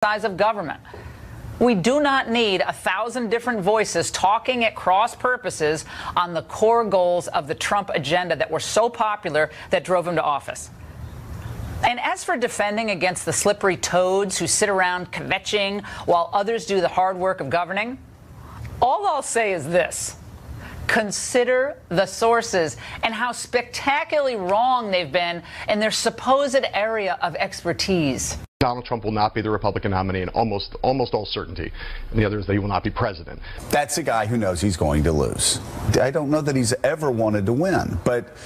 size of government. We do not need 1,000 different voices talking at cross purposes on the core goals of the Trump agenda that were so popular that drove him to office. And as for defending against the slippery toads who sit around kvetching while others do the hard work of governing, all I'll say is this. Consider the sources and how spectacularly wrong they've been in their supposed area of expertise. Donald Trump will not be the Republican nominee in almost all certainty. And the other is that he will not be president. That's a guy who knows he's going to lose. I don't know that he's ever wanted to win, but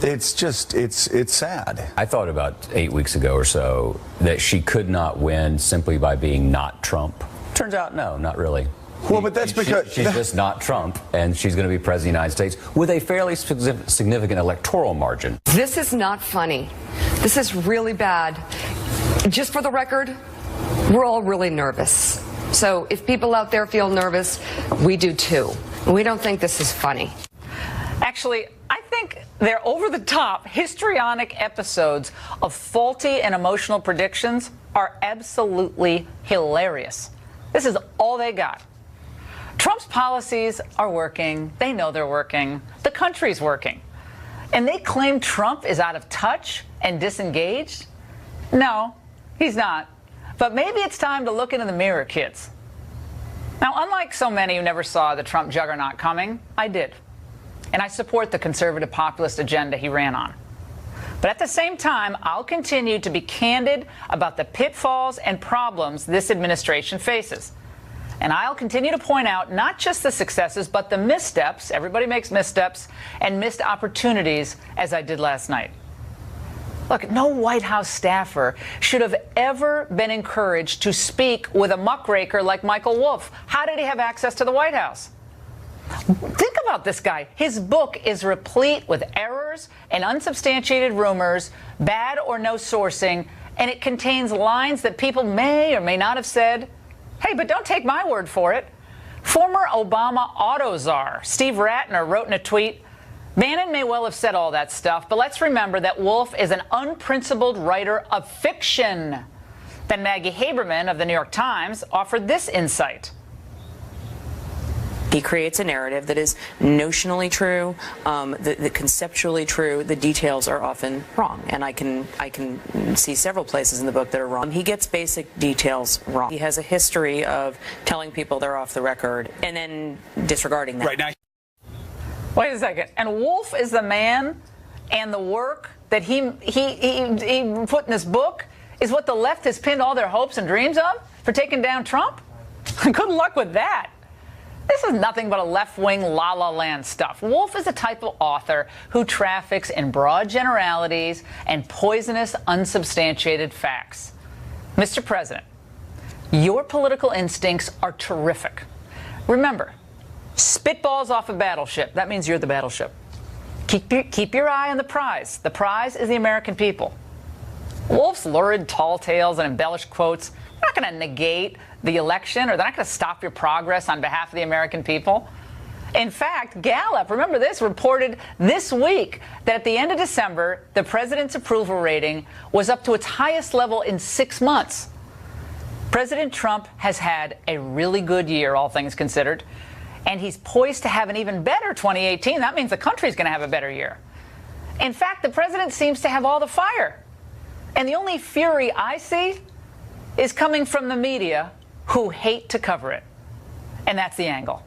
it's just, it's sad. I thought about 8 weeks ago or so that she could not win simply by being not Trump. Turns out, no, not really. Well, but that's because she's just not Trump, and she's going to be president of the United States with a fairly significant electoral margin. This is not funny. This is really bad. Just for the record, we're all really nervous. So if people out there feel nervous, we do too. We don't think this is funny. Actually, I think they're over-the-top, histrionic episodes of faulty and emotional predictions are absolutely hilarious. This is all they got. Trump's policies are working. They know they're working. The country's working. And they claim Trump is out of touch and disengaged? No, he's not. But maybe it's time to look into the mirror, kids. Now, unlike so many who never saw the Trump juggernaut coming, I did. And I support the conservative populist agenda he ran on. But at the same time, I'll continue to be candid about the pitfalls and problems this administration faces. And I'll continue to point out not just the successes, but the missteps, everybody makes missteps, and missed opportunities, as I did last night. Look, no White House staffer should have ever been encouraged to speak with a muckraker like Michael Wolff. How did he have access to the White House? Think about this guy. His book is replete with errors and unsubstantiated rumors, bad or no sourcing, and it contains lines that people may or may not have said. Hey, but don't take my word for it. Former Obama auto czar Steve Ratner wrote in a tweet, Bannon may well have said all that stuff, but let's remember that Wolff is an unprincipled writer of fiction. Then Maggie Haberman of the New York Times offered this insight. He creates a narrative that is notionally true, the conceptually true. The details are often wrong, and I can see several places in the book that are wrong. He gets basic details wrong. He has a history of telling people they're off the record and then disregarding that. Right now. Wait a second. And Wolff is the man, and the work that he put in this book is what the left has pinned all their hopes and dreams of for taking down Trump? Good luck with that. This is nothing but a left-wing la-la land stuff. Wolff is a type of author who traffics in broad generalities and poisonous, unsubstantiated facts. Mr. President, your political instincts are terrific. Remember, spitballs off a battleship. That means you're the battleship. Keep your eye on the prize. The prize is the American people. Wolff's lurid tall tales and embellished quotes are not going to negate the election, or they're not going to stop your progress on behalf of the American people. In fact, Gallup, remember this, reported this week that at the end of December, the president's approval rating was up to its highest level in 6 months. President Trump has had a really good year, all things considered, and he's poised to have an even better 2018. That means the country's going to have a better year. In fact, the president seems to have all the fire. And the only fury I see is coming from the media, who hate to cover it. And that's the angle.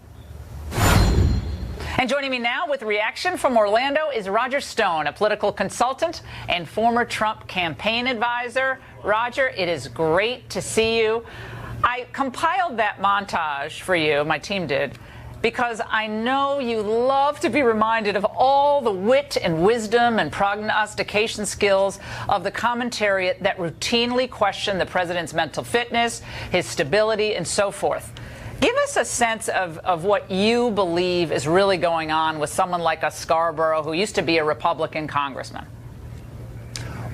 And joining me now with reaction from Orlando is Roger Stone, a political consultant and former Trump campaign advisor. Roger, it is great to see you. I compiled that montage for you, my team did, because I know you love to be reminded of all the wit and wisdom and prognostication skills of the commentariat that routinely question the president's mental fitness, his stability, and so forth. Give us a sense of what you believe is really going on with someone like a Scarborough, who used to be a Republican congressman.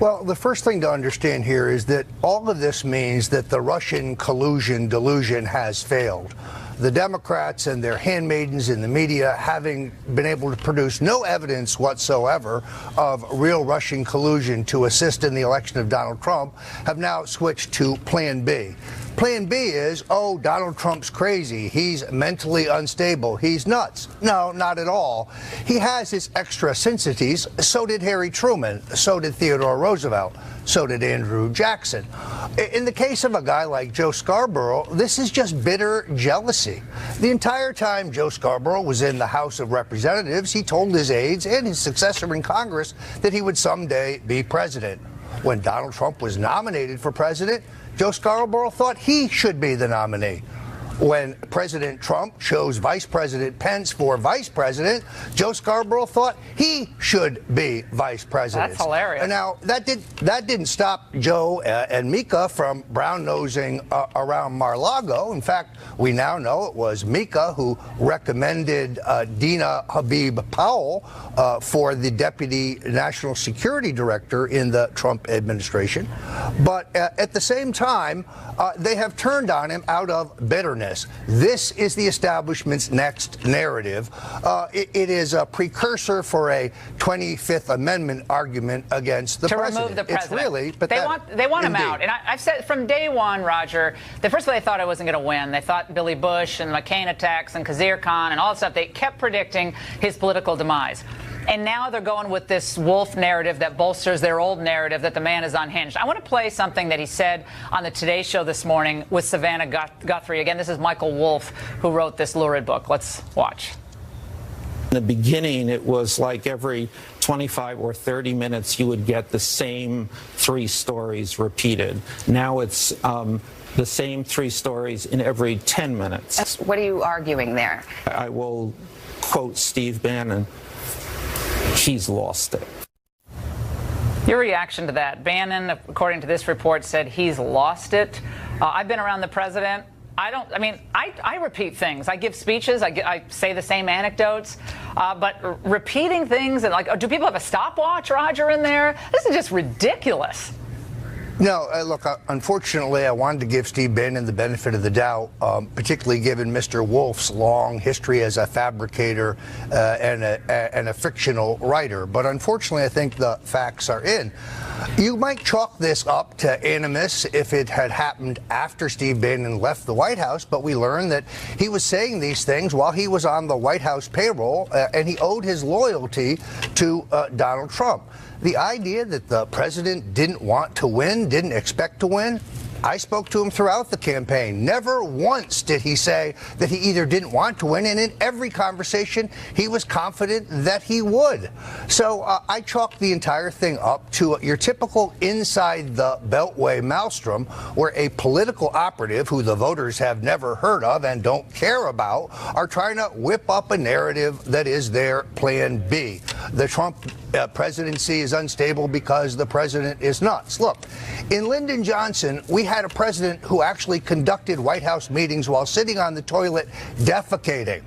Well, the first thing to understand here is that all of this means that the Russian collusion delusion has failed. The Democrats and their handmaidens in the media, having been able to produce no evidence whatsoever of real Russian collusion to assist in the election of Donald Trump, have now switched to Plan B. Plan B is, oh, Donald Trump's crazy. He's mentally unstable. He's nuts. No, not at all. He has his eccentricities. So did Harry Truman. So did Theodore Roosevelt. So did Andrew Jackson. In the case of a guy like Joe Scarborough, this is just bitter jealousy. The entire time Joe Scarborough was in the House of Representatives, he told his aides and his successor in Congress that he would someday be president. When Donald Trump was nominated for president, Joe Scarborough thought he should be the nominee. When President Trump chose Vice President Pence for vice president, Joe Scarborough thought he should be vice president. That's hilarious. And now, that didn't stop Joe and Mika from brown-nosing around Mar-a-Lago. In fact, we now know it was Mika who recommended Dina Habib Powell for the Deputy National Security Director in the Trump administration. But at the same time, they have turned on him out of bitterness. This is the establishment's next narrative. It is a precursor for a 25th Amendment argument against the president. To remove the president. It's really pathetic. They want him Indeed. out. And I've said from day one, Roger, the first of all, they thought I wasn't going to win. They thought Billy Bush and McCain attacks and Khazir Khan and all that stuff. They kept predicting his political demise. And now they're going with this wolf narrative that bolsters their old narrative that the man is unhinged. I want to play something that he said on the Today Show this morning with Savannah Guthrie. Again, this is Michael Wolff, who wrote this lurid book. Let's watch. In the beginning, it was like every 25 or 30 minutes you would get the same 3 stories repeated. Now it's the same 3 stories in every 10 minutes. What are you arguing there? I will quote Steve Bannon. He's lost it. Your reaction to that? Bannon, according to this report, said he's lost it. I've been around the president. I repeat things. I give speeches. I say the same anecdotes. But repeating things and do people have a stopwatch, Roger, in there? This is just ridiculous. No, look, unfortunately, I wanted to give Steve Bannon the benefit of the doubt, particularly given Mr. Wolff's long history as a fabricator and a fictional writer. But unfortunately, I think the facts are in. You might chalk this up to animus if it had happened after Steve Bannon left the White House, but we learned that he was saying these things while he was on the White House payroll, and he owed his loyalty to Donald Trump. The idea that the president didn't want to win, didn't expect to win, I spoke to him throughout the campaign. Never once did he say that he either didn't want to win, and in every conversation, he was confident that he would. So I chalked the entire thing up to your typical inside the Beltway maelstrom, where a political operative who the voters have never heard of and don't care about are trying to whip up a narrative that is their plan B. The Trump presidency is unstable because the president is nuts. Look, in Lyndon Johnson, we had a president who actually conducted White House meetings while sitting on the toilet defecating.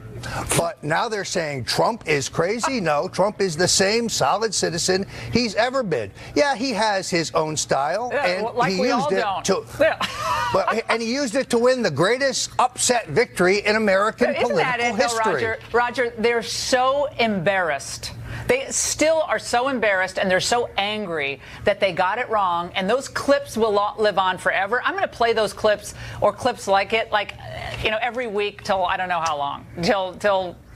But now they're saying Trump is crazy. No, Trump is the same solid citizen he's ever been. Yeah, he has his own style, and he used it and he used it to win the greatest upset victory in American political history. Roger, they're so embarrassed. They still are so embarrassed, and they're so angry that they got it wrong, and those clips will live on forever. I'm going to play those clips or clips like it, every week till I don't know how long, till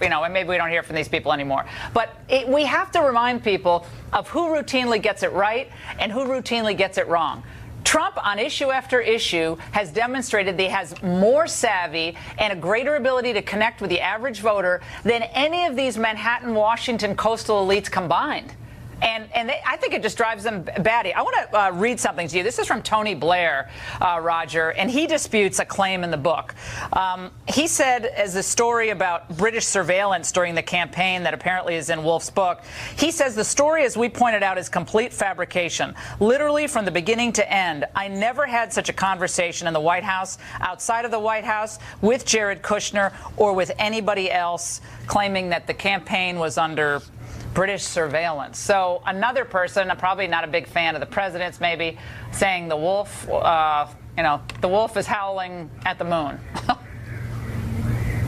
and maybe we don't hear from these people anymore. But we have to remind people of who routinely gets it right and who routinely gets it wrong. Trump, on issue after issue, has demonstrated that he has more savvy and a greater ability to connect with the average voter than any of these Manhattan, Washington coastal elites combined. And I think it just drives them batty. I want to read something to you. This is from Tony Blair, Roger, and he disputes a claim in the book. He said, as a story about British surveillance during the campaign that apparently is in Wolff's book, he says the story, as we pointed out, is complete fabrication. Literally from the beginning to end. I never had such a conversation in the White House, outside of the White House, with Jared Kushner or with anybody else claiming that the campaign was under British surveillance. So another person, probably not a big fan of the president's, maybe saying the wolf, the wolf is howling at the moon.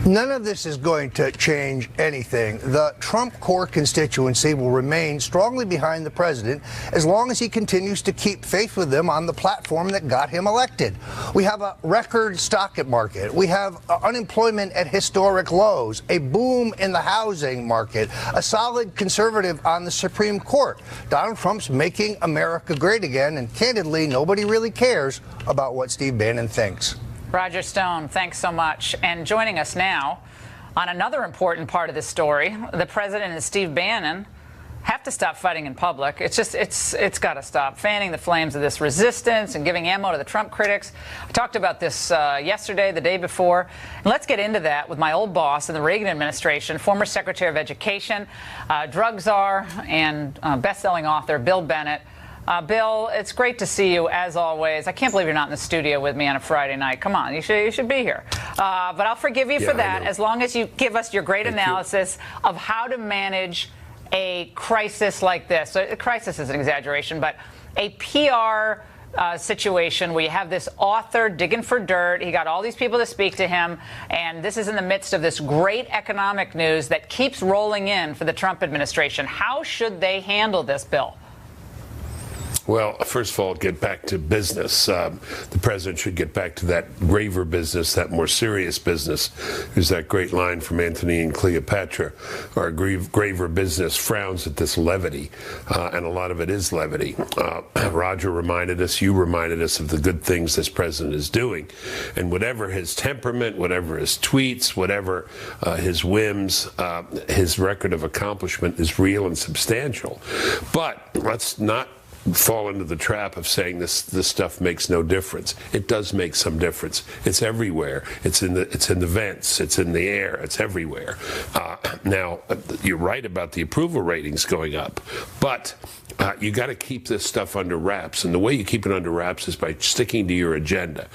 None of this is going to change anything. The Trump core constituency will remain strongly behind the president as long as he continues to keep faith with them on the platform that got him elected. We have a record stock market. We have unemployment at historic lows, a boom in the housing market, a solid conservative on the Supreme Court. Donald Trump's making America great again, and candidly, nobody really cares about what Steve Bannon thinks. Roger Stone, thanks so much. And joining us now on another important part of this story, the president and Steve Bannon have to stop fighting in public. It's got to stop fanning the flames of this resistance and giving ammo to the Trump critics. I talked about this yesterday, the day before. And let's get into that with my old boss in the Reagan administration, former Secretary of Education, drug czar, and best-selling author Bill Bennett. Bill, it's great to see you, as always. I can't believe you're not in the studio with me on a Friday night. Come on, you should be here. But I'll forgive you for that as long as you give us your great analysis of how to manage a crisis like this. So, a crisis is an exaggeration, but a PR situation where you have this author digging for dirt. He got all these people to speak to him, and this is in the midst of this great economic news that keeps rolling in for the Trump administration. How should they handle this, Bill? Well, first of all, get back to business. The president should get back to that graver business, that more serious business. There's that great line from Antony and Cleopatra. Our graver business frowns at this levity, and a lot of it is levity. Roger reminded us, you reminded us of the good things this president is doing. And whatever his temperament, whatever his tweets, whatever his whims, his record of accomplishment is real and substantial. But let's not fall into the trap of saying this stuff makes no difference. It does make some difference. It's everywhere. It's in the vents. It's in the air. It's everywhere. Now, you're right about the approval ratings going up, but you got to keep this stuff under wraps, and the way you keep it under wraps is by sticking to your agenda.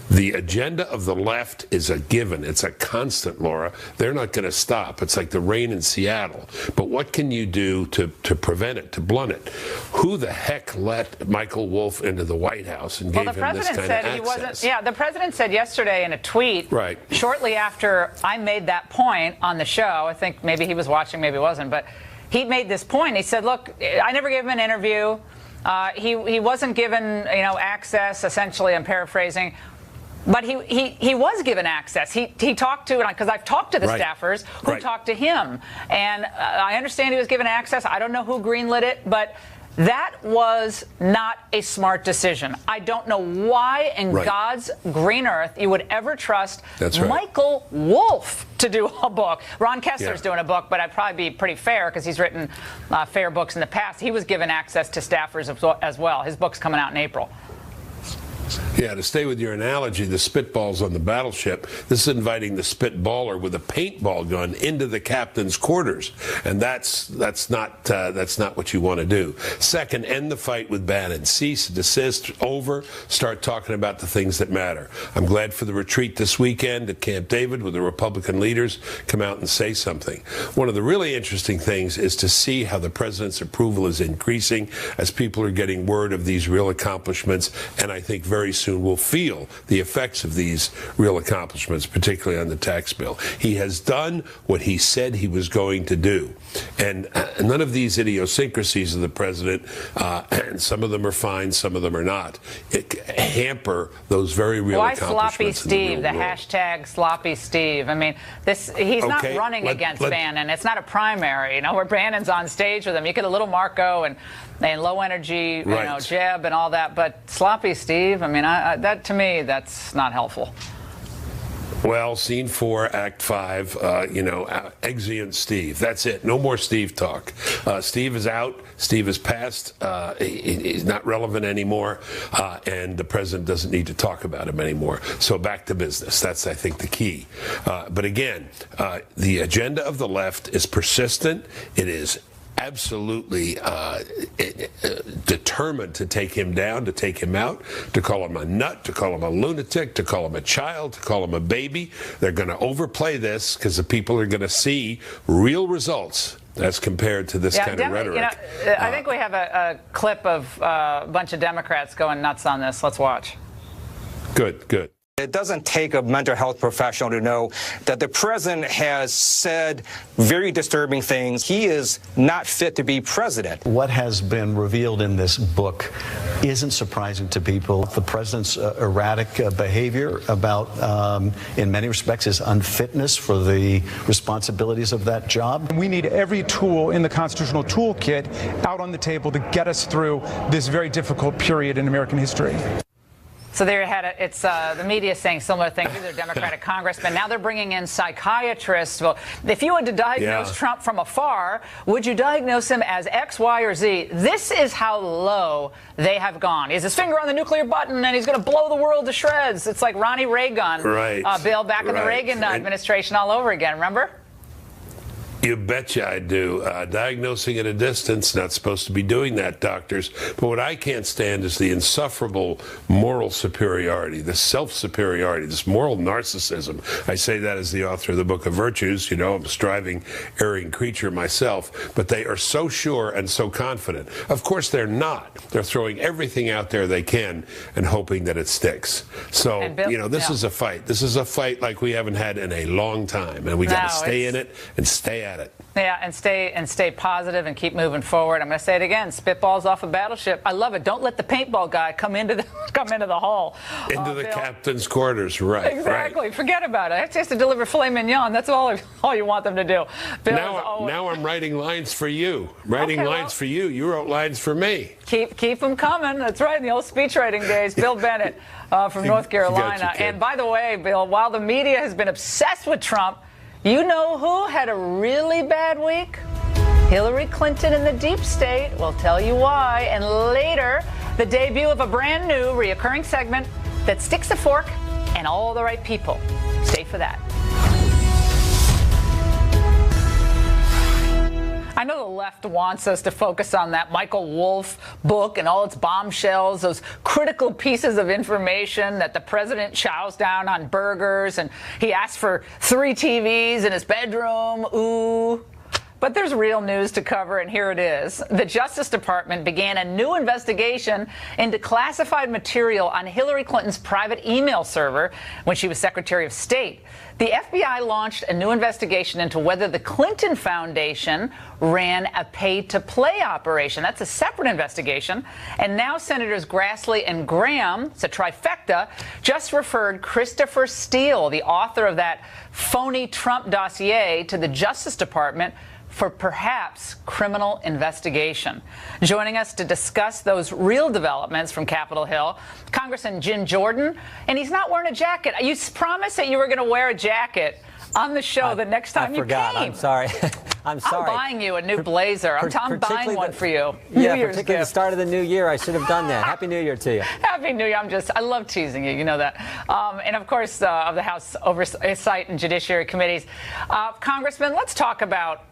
The agenda of the left is a given. It's a constant, Laura. They're not going to stop. It's like the rain in Seattle. But what can you do to prevent it, to blunt it? Who the heck let Michael Wolff into the White House and gave him this kind of access? He wasn't. Yeah, the president said yesterday in a tweet, right, shortly after I made that point on the show, I think maybe he was watching, maybe he wasn't, but he made this point. He said, look, I never gave him an interview. He wasn't given, access, essentially, I'm paraphrasing. But he was given access. He talked to, because I've talked to the staffers who talked to him. And I understand he was given access. I don't know who greenlit it, but that was not a smart decision. I don't know why in God's green earth you would ever trust Michael Wolff to do a book. Ron Kessler's doing a book, but I'd probably be pretty fair because he's written fair books in the past. He was given access to staffers as well. His book's coming out in April. Yeah, to stay with your analogy, the spitballs on the battleship, this is inviting the spitballer with a paintball gun into the captain's quarters, and that's not what you want to do. Second, end the fight with Bannon. Cease, desist, over. Start talking about the things that matter. I'm glad for the retreat this weekend at Camp David, where the Republican leaders come out and say something. One of the really interesting things is to see how the president's approval is increasing as people are getting word of these real accomplishments, and I think very soon we'll feel the effects of these real accomplishments, particularly on the tax bill. He has done what he said he was going to do. And none of these idiosyncrasies of the president, and some of them are fine, some of them are not, hamper those very real accomplishments. Why Sloppy Steve, the hashtag Sloppy Steve? I mean, he's not running against Bannon. It's not a primary, where Bannon's on stage with him. You get a little Marco and low energy, Jeb and all that, but Sloppy Steve, I mean, that to me, that's not helpful. Well, scene 4, act 5, exeunt Steve. That's it. No more Steve talk. Steve is out. Steve is past. He's not relevant anymore. And the president doesn't need to talk about him anymore. So back to business. That's, I think, the key. But again, the agenda of the left is persistent. It is absolutely determined to take him down, to take him out, to call him a nut, to call him a lunatic, to call him a child, to call him a baby. They're going to overplay this because the people are going to see real results as compared to this kind of rhetoric. I think we have a clip of a bunch of Democrats going nuts on this. Let's watch. Good. It doesn't take a mental health professional to know that the president has said very disturbing things. He is not fit to be president. What has been revealed in this book isn't surprising to people. The president's erratic behavior about, in many respects, his unfitness for the responsibilities of that job. We need every tool in the constitutional toolkit out on the table to get us through this very difficult period in American history. So there you had it. It's the media saying similar things. These are Democratic congressmen. Now they're bringing in psychiatrists. Well, if you had to diagnose Trump from afar, would you diagnose him as X, Y, or Z? This is how low they have gone. He has his finger on the nuclear button, and he's going to blow the world to shreds. It's like Ronnie Reagan, Bill, back in the Reagan administration all over again. Remember? You betcha I do. Diagnosing at a distance, not supposed to be doing that, doctors. But what I can't stand is the insufferable moral superiority, the self-superiority, this moral narcissism. I say that as the author of the Book of Virtues. You know, I'm a striving, erring creature myself. But they are so sure and so confident. Of course, they're not. They're throwing everything out there they can and hoping that it sticks. So, Bill, you know, this is a fight. This is a fight like we haven't had in a long time. And we got to stay in it and stay at it. Yeah, and stay positive and keep moving forward. I'm going to say it again: spitballs off a battleship. I love it. Don't let the paintball guy come into the hall. Into the captain's quarters, right? Exactly. Right. Forget about it. He has to deliver filet mignon. That's all you want them to do. Bill, now I'm writing lines for you. For you. You wrote lines for me. Keep them coming. That's right. In the old speech writing days, Bill Bennett from North Carolina. And by the way, Bill, while the media has been obsessed with Trump, you know who had a really bad week? Hillary Clinton and the deep state. We'll tell you why. And later, the debut of a brand new reoccurring segment that sticks a fork in all the right people. Stay for that. I know the left wants us to focus on that Michael Wolff book and all its bombshells, those critical pieces of information that the president chows down on burgers, and he asked for 3 TVs in his bedroom. Ooh. But there's real news to cover, and here it is. The Justice Department began a new investigation into classified material on Hillary Clinton's private email server when she was Secretary of State. The FBI launched a new investigation into whether the Clinton Foundation ran a pay-to-play operation. That's a separate investigation. And now Senators Grassley and Graham, it's a trifecta, just referred Christopher Steele, the author of that phony Trump dossier, to the Justice Department for perhaps criminal investigation. Joining us to discuss those real developments from Capitol Hill, Congressman Jim Jordan, and he's not wearing a jacket. You promised that you were going to wear a jacket on the show the next time you came. I forgot. I'm sorry. I'm sorry. I'm buying you a new blazer. I'm buying one for you. Yeah, particularly the start of the new year. I should have done that. Happy New Year to you. Happy New Year. I love teasing you. You know that. And of course, of the House Oversight and Judiciary Committees. Congressman, let's talk about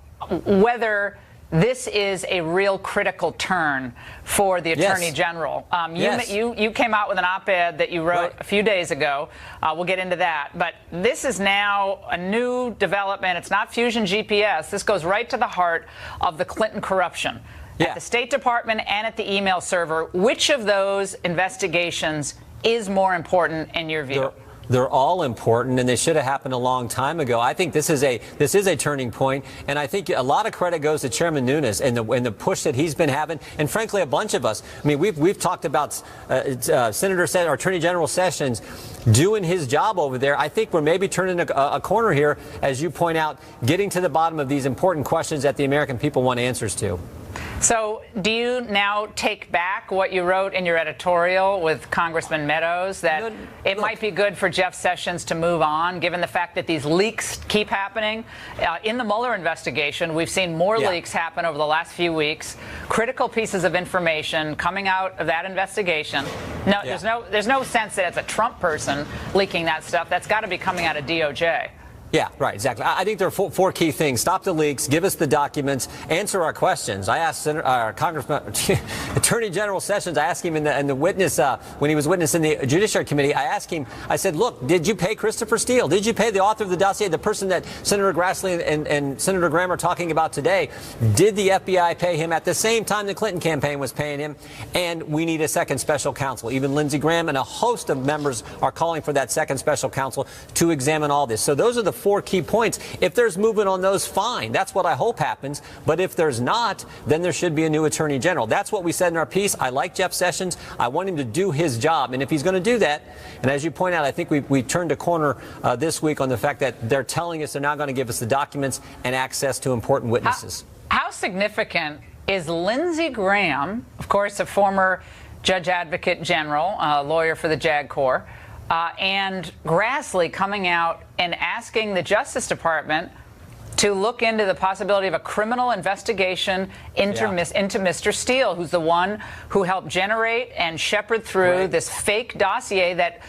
whether this is a real critical turn for the Attorney General. You came out with an op-ed that you wrote a few days ago. We'll get into that. But this is now a new development. It's not Fusion GPS. This goes right to the heart of the Clinton corruption. At the State Department and at the email server. Which of those investigations is more important in your view? They're all important, and they should have happened a long time ago. I think this is a turning point, and I think a lot of credit goes to Chairman Nunes and the push that he's been having, and frankly, a bunch of us. I mean, we've talked about Attorney General Sessions doing his job over there. I think we're maybe turning a corner here, as you point out, getting to the bottom of these important questions that the American people want answers to. So do you now take back what you wrote in your editorial with Congressman Meadows, that it might be good for Jeff Sessions to move on, given the fact that these leaks keep happening? In the Mueller investigation, we've seen more leaks happen over the last few weeks, critical pieces of information coming out of that investigation. No, there's no sense that it's a Trump person leaking that stuff. That's got to be coming out of DOJ. Yeah, right, exactly. I think there are four key things. Stop the leaks, give us the documents, answer our questions. I asked Congressman, Attorney General Sessions, I asked him in the witness, when he was witness in the Judiciary Committee, I asked him, I said, look, did you pay Christopher Steele? Did you pay the author of the dossier, the person that Senator Grassley and Senator Graham are talking about today? Did the FBI pay him at the same time the Clinton campaign was paying him? And we need a second special counsel. Even Lindsey Graham and a host of members are calling for that second special counsel to examine all this. So those are the 4 key points. If there's movement on those, fine. That's what I hope happens. But if there's not, then there should be a new attorney general. That's what we said in our piece. I like Jeff Sessions. I want him to do his job. And if he's going to do that, and as you point out, I think we turned a corner this week on the fact that they're telling us they're not going to give us the documents and access to important witnesses. How significant is Lindsey Graham, of course, a former Judge Advocate General, lawyer for the JAG Corps, and Grassley coming out and asking the Justice Department to look into the possibility of a criminal investigation into Mr. Steele, who's the one who helped generate and shepherd through this fake dossier that,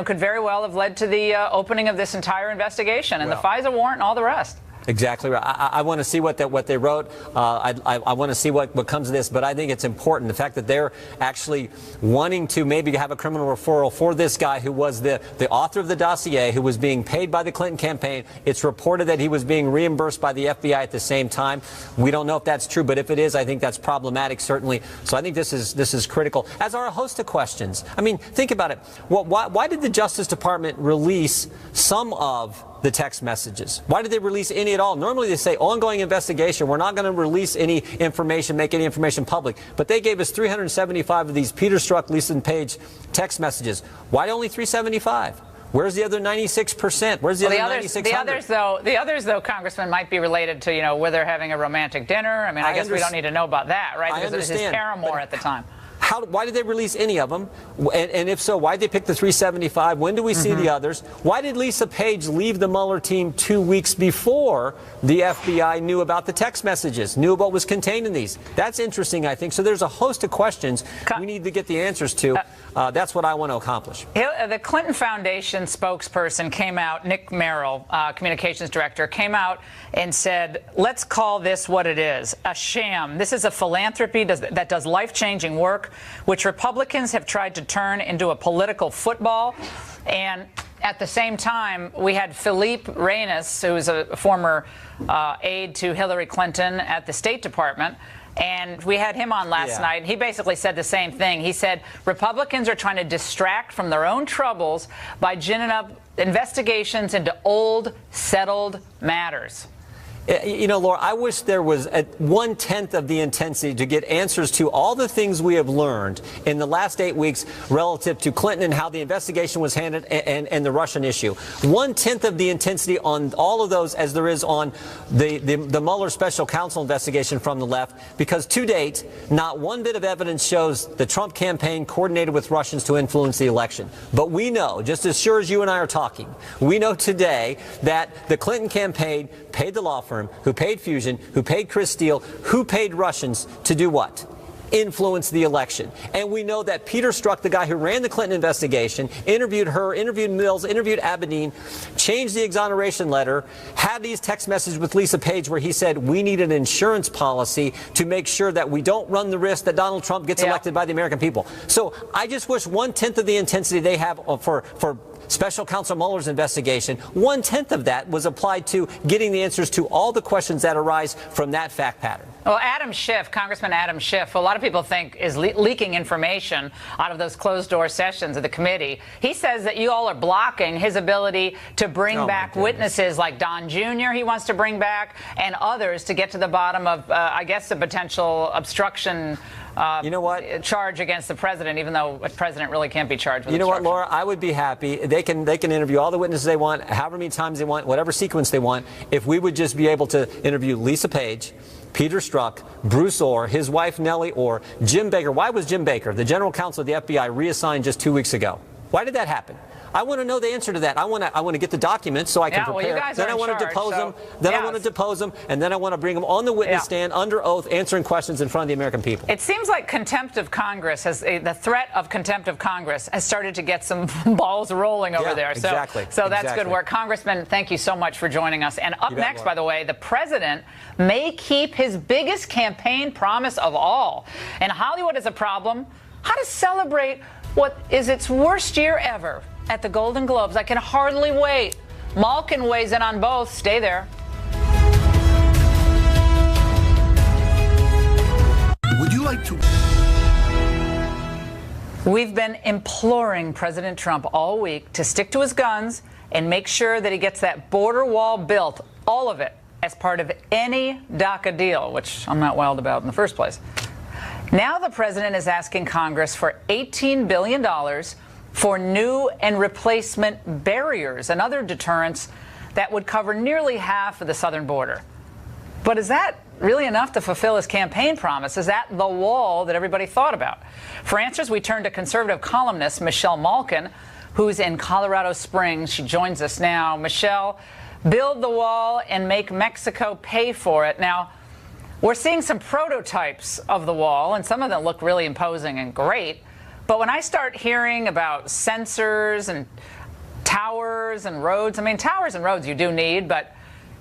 could very well have led to the opening of this entire investigation and the FISA warrant and all the rest. Exactly right. I want to see what they wrote. I want to see what comes of this. But I think it's important, the fact that they're actually wanting to maybe have a criminal referral for this guy who was the author of the dossier, who was being paid by the Clinton campaign. It's reported that he was being reimbursed by the FBI at the same time. We don't know if that's true, but if it is, I think that's problematic, certainly. So I think this is critical, as are a host of questions. I mean, think about it. Why did the Justice Department release some of the text messages? Why did they release any at all? Normally they say ongoing investigation. We're not going to release any information, make any information public. But they gave us 375 of these Peter Strzok, Lisa Page text messages. Why only 375? Where's the other 96%? Where's the other 9600? The others, though, Congressman, might be related to, where they're having a romantic dinner. I mean, I guess we don't need to know about that, right? Because it was his paramour at the time. Why did they release any of them? And if so, why did they pick the 375? When do we see the others? Why did Lisa Page leave the Mueller team 2 weeks before the FBI knew about the text messages, knew what was contained in these? That's interesting, I think. So there's a host of questions we need to get the answers to. That's what I want to accomplish. The Clinton Foundation spokesperson came out, Nick Merrill, communications director, came out and said, let's call this what it is, a sham. This is a philanthropy that does life-changing work, which Republicans have tried to turn into a political football. And at the same time, we had Philippe Reines, who is a former aide to Hillary Clinton at the State Department, and we had him on last night. He basically said the same thing. He said Republicans are trying to distract from their own troubles by ginning up investigations into old, settled matters. Laura, I wish there was 1/10 of the intensity to get answers to all the things we have learned in the last 8 weeks relative to Clinton and how the investigation was handled and the Russian issue. 1/10 of the intensity on all of those as there is on the Mueller special counsel investigation from the left, because to date, not one bit of evidence shows the Trump campaign coordinated with Russians to influence the election. But we know, just as sure as you and I are talking, we know today that the Clinton campaign paid the law firm, who paid Fusion, who paid Chris Steele, who paid Russians to do what? Influence the election. And we know that Peter Strzok, the guy who ran the Clinton investigation, interviewed her, interviewed Mills, interviewed Abedin, changed the exoneration letter, had these text messages with Lisa Page where he said we need an insurance policy to make sure that we don't run the risk that Donald Trump gets elected by the American people. So I just wish 1/10 of the intensity they have for Special Counsel Mueller's investigation, 1/10 of that was applied to getting the answers to all the questions that arise from that fact pattern. Well, Adam Schiff, Congressman Adam Schiff, a lot of people think is leaking information out of those closed-door sessions of the committee. He says that you all are blocking his ability to bring back witnesses like Don Jr. he wants to bring back and others to get to the bottom of, I guess, a potential obstruction charge against the president, even though a president really can't be charged with obstruction. Laura, I would be happy. They can interview all the witnesses they want, however many times they want, whatever sequence they want, if we would just be able to interview Lisa Page, Peter Strzok, Bruce Orr, his wife Nellie Orr, Jim Baker. Why was Jim Baker, the general counsel of the FBI, reassigned just 2 weeks ago? Why did that happen? I want to know the answer to that. I want to get the documents so I can prepare. Well, you guys then are I want to depose him. Then I want to depose him, and then I want to bring him on the witness stand under oath, answering questions in front of the American people. It seems like contempt of Congress the threat of contempt of Congress has started to get some balls rolling over there. So, exactly. So that's good work. Congressman, thank you so much for joining us. And up next, by the way, the president may keep his biggest campaign promise of all. And Hollywood is a problem. How to celebrate what is its worst year ever at the Golden Globes. I can hardly wait. Malkin weighs in on both. Stay there. Would you like to... We've been imploring President Trump all week to stick to his guns and make sure that he gets that border wall built, all of it, as part of any DACA deal, which I'm not wild about in the first place. Now the president is asking Congress for $18 billion for new and replacement barriers and other deterrents that would cover nearly half of the southern border. But is that really enough to fulfill his campaign promise? Is that the wall that everybody thought about? For answers, we turn to conservative columnist Michelle Malkin, who's in Colorado Springs. She joins us now. Michelle, build the wall and make Mexico pay for it. Now, we're seeing some prototypes of the wall, and some of them look really imposing and great. But when I start hearing about sensors and towers and roads, I mean, towers and roads you do need, but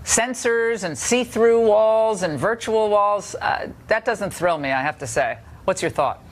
sensors and see-through walls and virtual walls, that doesn't thrill me, I have to say. What's your thought?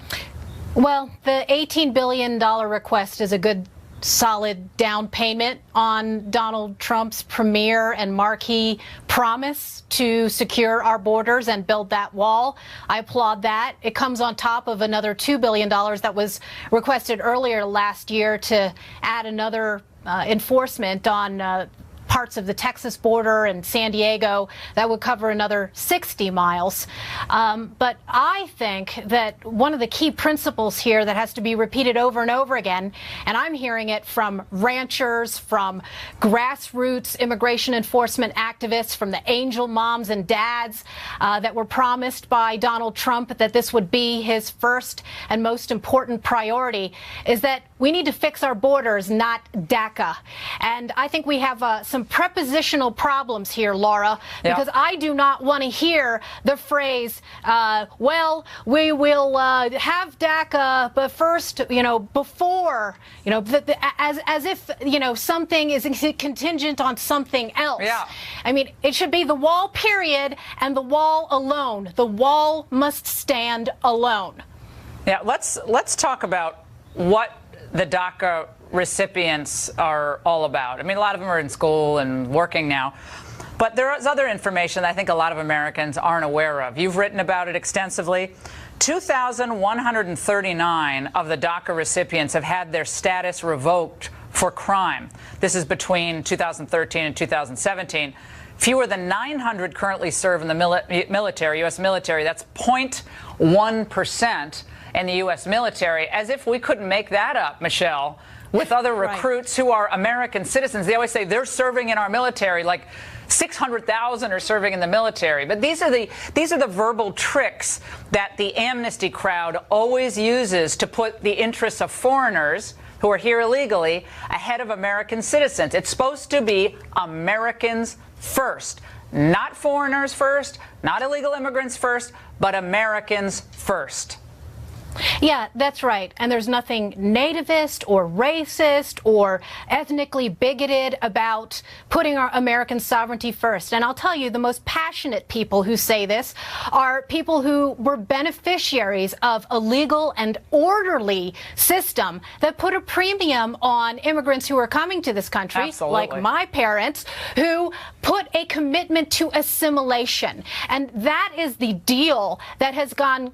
Well, the $18 billion request is a good solid down payment on Donald Trump's premier and marquee promise to secure our borders and build that wall. I applaud that. It comes on top of another $2 billion that was requested earlier last year to add another enforcement on parts of the Texas border and San Diego. That would cover another 60 miles. But I think that one of the key principles here that has to be repeated over and over again, and I'm hearing it from ranchers, from grassroots immigration enforcement activists, from the angel moms and dads that were promised by Donald Trump that this would be his first and most important priority, is that we need to fix our borders, not DACA. And I think we have some prepositional problems here, Laura, because I do not want to hear the phrase, well, we will have DACA, but first, before, as if, something is contingent on something else. Yeah. I mean, it should be the wall, period, and the wall alone. The wall must stand alone. Yeah, let's talk about what the DACA recipients are all about. I mean, a lot of them are in school and working now. But there is other information that I think a lot of Americans aren't aware of. You've written about it extensively. 2,139 of the DACA recipients have had their status revoked for crime. This is between 2013 and 2017. Fewer than 900 currently serve in the military, U.S. military. That's 0.1% in the U.S. military. As if we couldn't make that up, Michelle, with other recruits who are American citizens. They always say they're serving in our military, like 600,000 are serving in the military. But these are the verbal tricks that the amnesty crowd always uses to put the interests of foreigners who are here illegally ahead of American citizens. It's supposed to be Americans first, not foreigners first, not illegal immigrants first, but Americans first. Yeah, that's right. And there's nothing nativist or racist or ethnically bigoted about putting our American sovereignty first. And I'll tell you, the most passionate people who say this are people who were beneficiaries of a legal and orderly system that put a premium on immigrants who are coming to this country, like my parents, who put a commitment to assimilation. And that is the deal that has gotten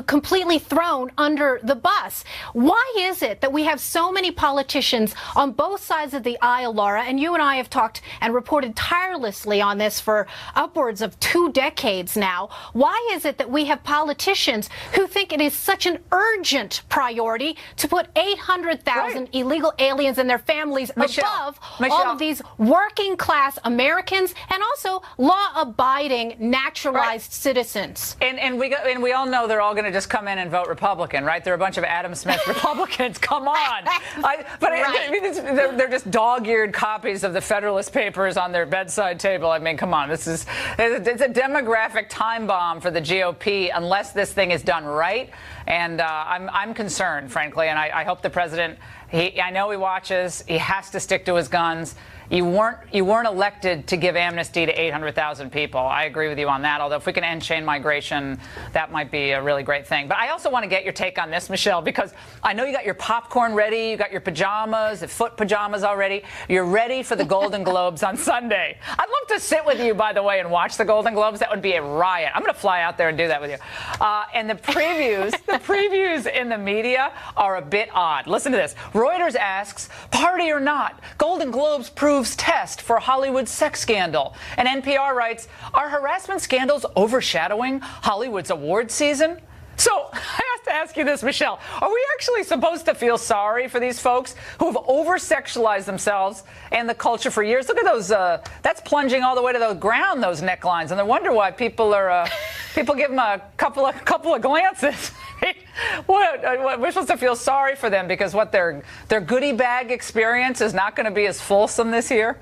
completely thrown under the bus. Why is it that we have so many politicians on both sides of the aisle, Laura, and you and I have talked and reported tirelessly on this for upwards of 2 decades now? Why is it that we have politicians who think it is such an urgent priority to put 800,000 illegal aliens and their families above all of these working class Americans Americans and also law-abiding, naturalized citizens. And we all know they're all going to just come in and vote Republican, right? They're a bunch of Adam Smith Republicans. Come on. They're just dog-eared copies of the Federalist Papers on their bedside table. I mean, come on. It's a demographic time bomb for the GOP unless this thing is done right. And I'm concerned, frankly, and I hope the president, I know he watches, he has to stick to his guns. You weren't elected to give amnesty to 800,000 people. I agree with you on that, although if we can end chain migration, that might be a really great thing. But I also want to get your take on this, Michelle, because I know you got your popcorn ready, you got your pajamas, the foot pajamas already. You're ready for the Golden Globes on Sunday. I'd love to sit with you, by the way, and watch the Golden Globes. That would be a riot. I'm going to fly out there and do that with you. And the previews in the media are a bit odd. Listen to this. Reuters asks, party or not, Golden Globes proves test for Hollywood sex scandal. And NPR writes, are harassment scandals overshadowing Hollywood's award season? So I have to ask you this, Michelle. Are we actually supposed to feel sorry for these folks who have over-sexualized themselves and the culture for years? Look at those. That's plunging all the way to the ground, those necklines. And I wonder why people give them a couple of glances. We're supposed to feel sorry for them because their goodie bag experience is not going to be as fulsome this year?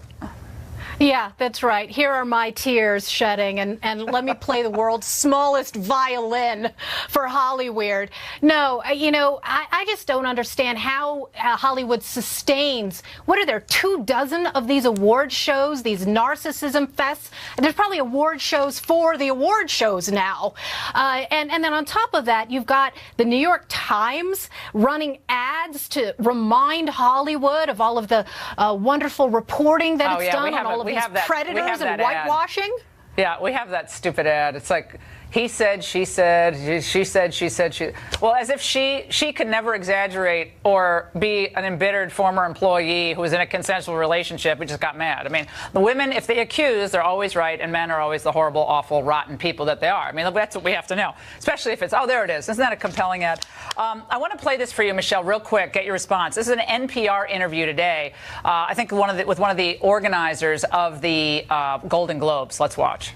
Yeah, that's right. Here are my tears shedding, and let me play the world's smallest violin for Hollywood. No, I just don't understand how Hollywood sustains, what are there, 24 of these award shows, these narcissism fests? There's probably award shows for the award shows now. And then on top of that, you've got the New York Times running ads to remind Hollywood of all of the wonderful reporting that it's done on all of these predators and whitewashing? Yeah, we have that stupid ad. It's like, he said, she said, she said, she said, she. Well, as if she could never exaggerate or be an embittered former employee who was in a consensual relationship who just got mad. I mean, the women, if they accuse, they're always right, and men are always the horrible, awful, rotten people that they are. I mean, that's what we have to know, especially if it's, oh, there it is. Isn't that a compelling ad? I want to play this for you, Michelle, real quick. Get your response. This is an NPR interview today, I think with one of the organizers of the Golden Globes. Let's watch.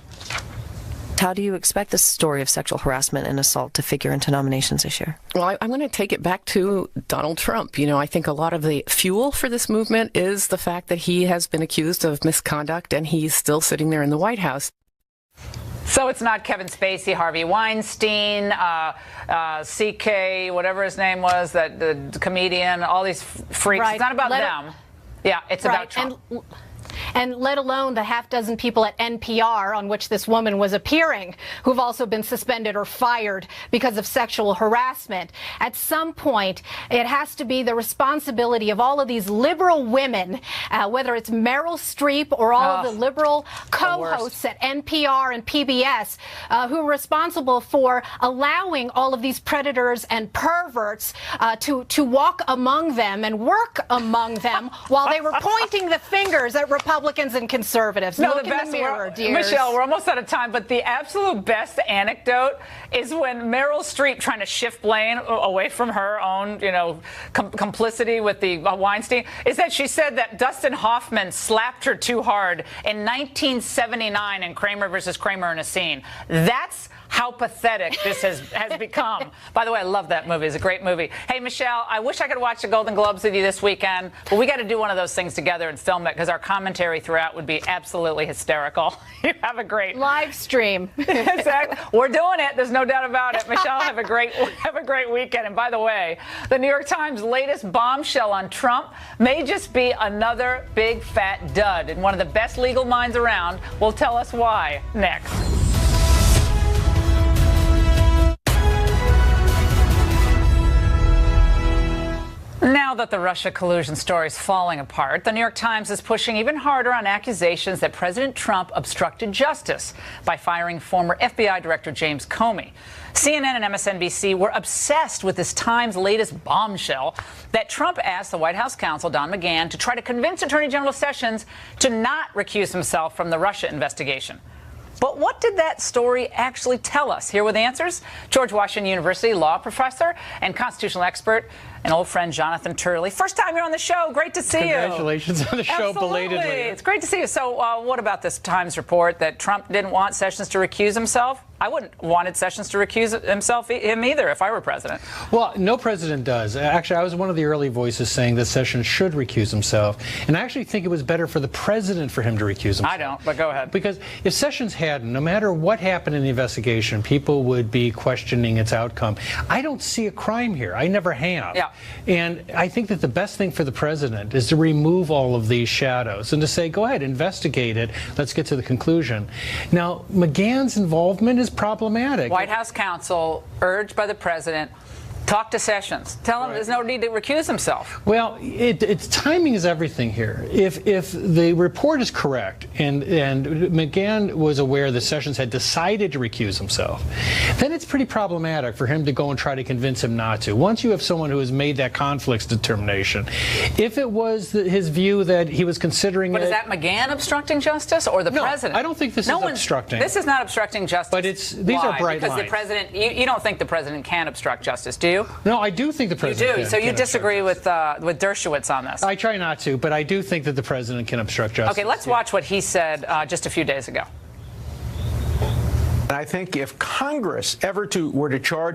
How do you expect this story of sexual harassment and assault to figure into nominations this year? Well, I'm going to take it back to Donald Trump. I think a lot of the fuel for this movement is the fact that he has been accused of misconduct and he's still sitting there in the White House. So it's not Kevin Spacey, Harvey Weinstein, CK, whatever his name was, the comedian, all these freaks. Right. It's not about them. Yeah, it's about Trump. And let alone the half dozen people at NPR on which this woman was appearing who've also been suspended or fired because of sexual harassment. At some point, it has to be the responsibility of all of these liberal women, whether it's Meryl Streep or all of the liberal co-hosts at NPR and PBS, who are responsible for allowing all of these predators and perverts to walk among them and work among them while they were pointing the fingers at Republicans and conservatives. No, Look the best, in the mirror, dears. Michelle, we're almost out of time, but the absolute best anecdote is when Meryl Streep trying to shift blame away from her own, complicity with the Weinstein, is that she said that Dustin Hoffman slapped her too hard in 1979 in Kramer versus Kramer in a scene. That's how pathetic this has become. By the way, I love that movie. It's a great movie. Hey, Michelle, I wish I could watch the Golden Globes with you this weekend, but we got to do one of those things together and film it because our commentary throughout would be absolutely hysterical. You have a great live stream. Exactly. We're doing it. There's no doubt about it. Michelle, have a great weekend. And by the way, the New York Times' latest bombshell on Trump may just be another big fat dud, and one of the best legal minds around will tell us why next. Now that the Russia collusion story is falling apart, the New York Times is pushing even harder on accusations that President Trump obstructed justice by firing former FBI Director James Comey. CNN and MSNBC were obsessed with this Times' latest bombshell that Trump asked the White House counsel, Don McGahn, to try to convince Attorney General Sessions to not recuse himself from the Russia investigation. But what did that story actually tell us? Here with answers, George Washington University law professor and constitutional expert and old friend Jonathan Turley. First time you're on the show. Great to see you. Congratulations on the show. Absolutely. Belatedly. It's great to see you. So what about this Times report that Trump didn't want Sessions to recuse himself? I wouldn't wanted Sessions to recuse him either if I were president. Well, no president does. Actually, I was one of the early voices saying that Sessions should recuse himself. And I actually think it was better for the president for him to recuse himself. I don't, but go ahead. Because if Sessions hadn't, no matter what happened in the investigation, people would be questioning its outcome. I don't see a crime here. I never have. Yeah. And I think that the best thing for the president is to remove all of these shadows and to say, go ahead, investigate it. Let's get to the conclusion. Now, McGahn's involvement is problematic. White House counsel urged by the president, talk to Sessions. Tell him there's no need to recuse himself. Well, timing is everything here. If the report is correct and McGahn was aware that Sessions had decided to recuse himself, then it's pretty problematic for him to go and try to convince him not to. Once you have someone who has made that conflicts determination, if it was his view that he was considering But is that McGahn obstructing justice or the president? I don't think this is obstructing. This is not obstructing justice. But these are bright because lines. the president, you don't think the president can obstruct justice, do you? No, I do think the president You do. So you disagree with Dershowitz on this? I try not to, but I do think that the president can obstruct justice. Okay, let's watch what he said just a few days ago. I think if Congress were to charge